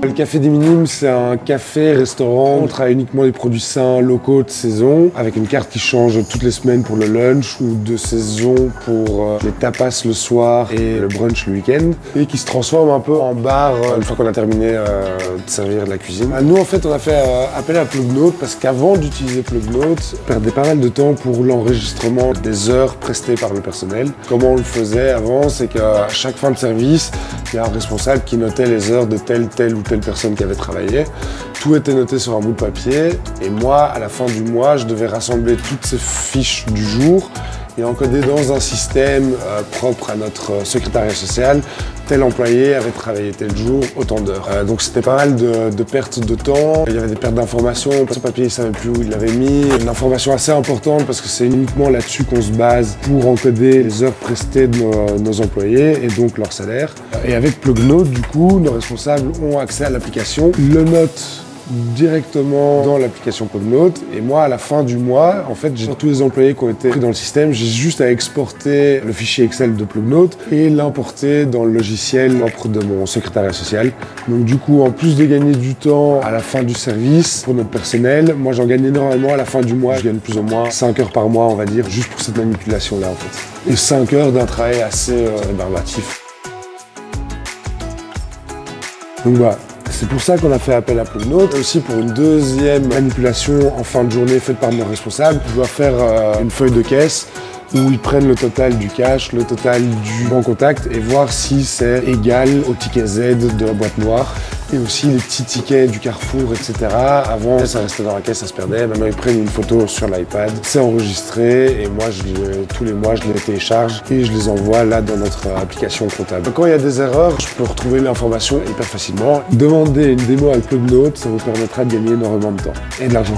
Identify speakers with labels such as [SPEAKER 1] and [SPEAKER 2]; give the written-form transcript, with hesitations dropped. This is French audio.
[SPEAKER 1] Le Café des Minimes, c'est un café-restaurant. On travaille uniquement des produits sains, locaux, de saison, avec une carte qui change toutes les semaines pour le lunch ou de saison pour les tapas le soir et le brunch le week-end. Et qui se transforme un peu en bar une fois qu'on a terminé de servir de la cuisine. Nous, en fait, on a fait appel à Plugnote parce qu'avant d'utiliser Plugnote, on perdait pas mal de temps pour l'enregistrement des heures prestées par le personnel. Comment on le faisait avant, c'est qu'à chaque fin de service, il y a un responsable qui notait les heures de telle ou telle personne qui avait travaillé. Tout était noté sur un bout de papier et moi, à la fin du mois, je devais rassembler toutes ces fiches du jour et encoder dans un système propre à notre secrétariat social. Tel employé avait travaillé tel jour, autant d'heures. Donc c'était pas mal de pertes de temps. Il y avait des pertes d'informations. Ce papier, il savait plus où il l'avait mis. Une information assez importante parce que c'est uniquement là-dessus qu'on se base pour encoder les heures prestées de nos employés et donc leur salaire. Et avec Plugnote, du coup, nos responsables ont accès à l'application, le notent directement dans l'application Plugnote et moi à la fin du mois, en fait j'ai tous les employés qui ont été pris dans le système, j'ai juste à exporter le fichier Excel de Plugnote et l'importer dans le logiciel propre de mon secrétariat social. Donc du coup, en plus de gagner du temps à la fin du service pour notre personnel, moi j'en gagne énormément à la fin du mois, je gagne plus ou moins 5 heures par mois on va dire, juste pour cette manipulation là en fait. Et 5 heures d'un travail assez rébarbatif. Donc voilà. C'est pour ça qu'on a fait appel à Plugnote. Aussi pour une deuxième manipulation en fin de journée faite par nos responsables, je dois faire une feuille de caisse où ils prennent le total du cash, le total du banc contact et voir si c'est égal au ticket Z de la boîte noire. Et aussi les petits tickets du Carrefour, etc. Avant, ça restait dans la caisse, ça se perdait. Maintenant, ils prennent une photo sur l'iPad. C'est enregistré et moi, tous les mois, je les télécharge et je les envoie là dans notre application comptable. Quand il y a des erreurs, je peux retrouver l'information hyper facilement. Demandez une démo avec Plugnote, ça vous permettra de gagner énormément de temps et de l'argent.